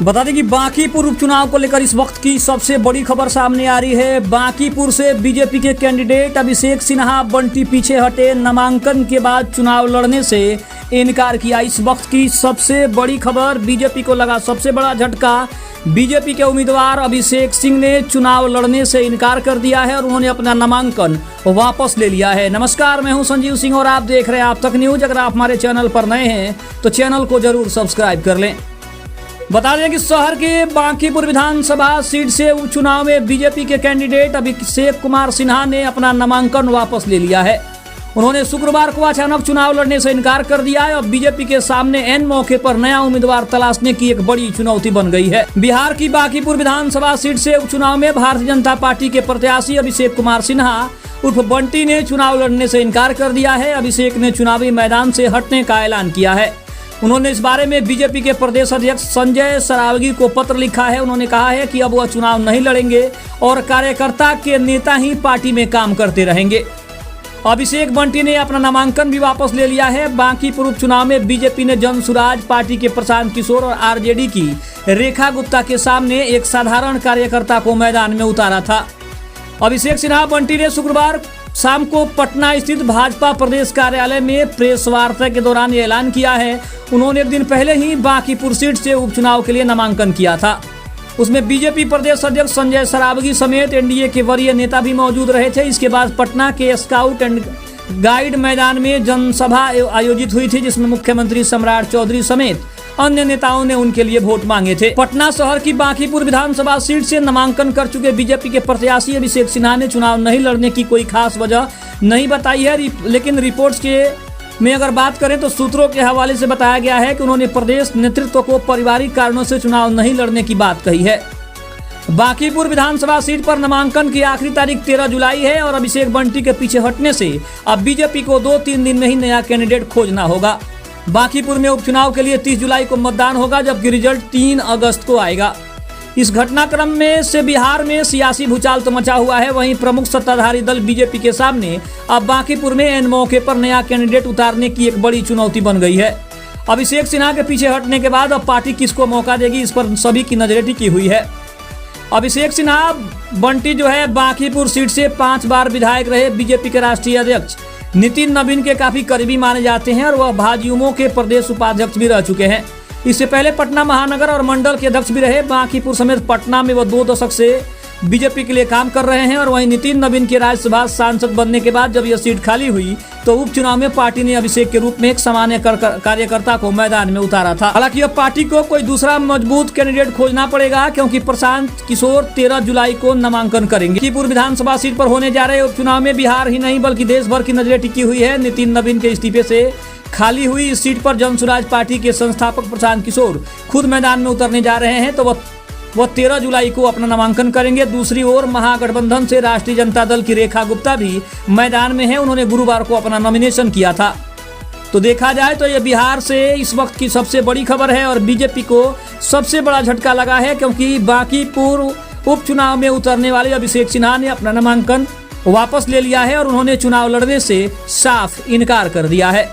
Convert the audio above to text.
बता दें कि बांकीपुर उपचुनाव को लेकर इस वक्त की सबसे बड़ी खबर सामने आ रही है। बांकीपुर से बीजेपी के कैंडिडेट अभिषेक सिन्हा बंटी पीछे हटे, नामांकन के बाद चुनाव लड़ने से इनकार किया। इस वक्त की सबसे बड़ी खबर, बीजेपी को लगा सबसे बड़ा झटका। बीजेपी के उम्मीदवार अभिषेक सिंह ने चुनाव लड़ने से इनकार कर दिया है और उन्होंने अपना नामांकन वापस ले लिया है। नमस्कार, मैं हूं संजीव सिंह और आप देख रहे हैं आप तक न्यूज। अगर आप हमारे चैनल पर नए हैं तो चैनल को जरूर सब्सक्राइब कर लें। बता दें कि शहर के बांकीपुर विधानसभा सीट से उपचुनाव में बीजेपी के कैंडिडेट अभिषेक कुमार सिन्हा ने अपना नामांकन वापस ले लिया है। उन्होंने शुक्रवार को अचानक चुनाव लड़ने से इनकार कर दिया है और बीजेपी के सामने एन मौके पर नया उम्मीदवार तलाशने की एक बड़ी चुनौती बन गई है। बिहार की बांकीपुर विधानसभा सीट से उपचुनाव में भारतीय जनता पार्टी के प्रत्याशी अभिषेक कुमार सिन्हा उर्फ बंटी ने चुनाव लड़ने से इनकार कर दिया है। अभिषेक ने चुनावी मैदान से हटने का ऐलान किया है। उन्होंने इस बारे में बीजेपी के प्रदेश अध्यक्ष संजय सरावगी को पत्र लिखा है। उन्होंने कहा है कि अब वह चुनाव नहीं लड़ेंगे और कार्यकर्ता के नेता ही पार्टी में काम करते रहेंगे। अभिषेक बंटी ने अपना नामांकन भी वापस ले लिया है। बांकीपुर उपचुनाव में बीजेपी ने जन सुराज पार्टी के प्रशांत किशोर और आरजेडी की रेखा गुप्ता के सामने एक साधारण कार्यकर्ता को मैदान में उतारा था। अभिषेक सिन्हा बंटी ने शुक्रवार शाम को पटना स्थित भाजपा प्रदेश कार्यालय में प्रेस वार्ता के दौरान ये ऐलान किया है। उन्होंने एक दिन पहले ही बांकीपुर सीट से उपचुनाव के लिए नामांकन किया था। उसमें बीजेपी प्रदेश अध्यक्ष संजय सरावगी समेत एनडीए के वरीय नेता भी मौजूद रहे थे। इसके बाद पटना के स्काउट एंड गाइड मैदान में जनसभा आयोजित हुई थी, जिसमें मुख्यमंत्री सम्राट चौधरी समेत अन्य नेताओं ने उनके लिए वोट मांगे थे। पटना शहर की बांकीपुर विधानसभा सीट से नामांकन कर चुके बीजेपी के प्रत्याशी अभिषेक सिन्हा ने चुनाव नहीं लड़ने की कोई खास वजह नहीं बताई है, लेकिन रिपोर्ट्स के में अगर बात करें तो सूत्रों के हवाले से बताया गया है कि उन्होंने प्रदेश नेतृत्व को पारिवारिक कारणों से चुनाव नहीं लड़ने की बात कही है। बांकीपुर विधानसभा सीट पर नामांकन की आखिरी तारीख 13 जुलाई है और अभिषेक बंटी के पीछे हटने से अब बीजेपी को 2-3 दिन में ही नया कैंडिडेट खोजना होगा। बांकीपुर में उपचुनाव के लिए 30 जुलाई को मतदान होगा, जबकि रिजल्ट 3 अगस्त को आएगा। इस घटनाक्रम में से बिहार में सियासी भूचाल तो मचा हुआ है। वहीं प्रमुख सत्ताधारी दल बीजेपी के सामने अब बांकीपुर में एन मौके पर नया कैंडिडेट उतारने की एक बड़ी चुनौती बन गई है। अभिषेक सिन्हा के पीछे हटने के बाद अब पार्टी किसको मौका देगी, इस पर सभी की नजरें टिकी हुई है। अभिषेक सिन्हा बंटी जो है बांकीपुर सीट से 5 बार विधायक रहे। बीजेपी के राष्ट्रीय अध्यक्ष नितिन नवीन के काफी करीबी माने जाते हैं और वह भाजयुमो के प्रदेश उपाध्यक्ष भी रह चुके हैं। इससे पहले पटना महानगर और मंडल के अध्यक्ष भी रहे। बांकीपुर समेत पटना में वह 2 दशक से बीजेपी के लिए काम कर रहे हैं और वहीं नितिन नवीन के राज्यसभा सांसद बनने के बाद जब यह सीट खाली हुई तो उपचुनाव में पार्टी ने अभिषेक के रूप में एक सामान्य कार्यकर्ता को मैदान में उतारा था। हालांकि अब पार्टी को कोई दूसरा मजबूत कैंडिडेट खोजना पड़ेगा, क्योंकि प्रशांत किशोर 13 जुलाई को नामांकन करेंगे। बांकीपुर विधानसभा सीट पर होने जा रहे उपचुनाव में बिहार ही नहीं बल्कि देश भर की नजरें टिकी हुई है। नितिन नवीन के इस्तीफे से खाली हुई इस सीट पर जनसुराज पार्टी के संस्थापक प्रशांत किशोर खुद मैदान में उतरने जा रहे हैं, तो वह 13 जुलाई को अपना नामांकन करेंगे। दूसरी ओर महागठबंधन से राष्ट्रीय जनता दल की रेखा गुप्ता भी मैदान में है। उन्होंने गुरुवार को अपना नॉमिनेशन किया था। तो देखा जाए तो यह बिहार से इस वक्त की सबसे बड़ी खबर है और बीजेपी को सबसे बड़ा झटका लगा है, क्योंकि बांकीपुर उपचुनाव में उतरने वाले अभिषेक सिन्हा ने अपना नामांकन वापस ले लिया है और उन्होंने चुनाव लड़ने से साफ इनकार कर दिया है।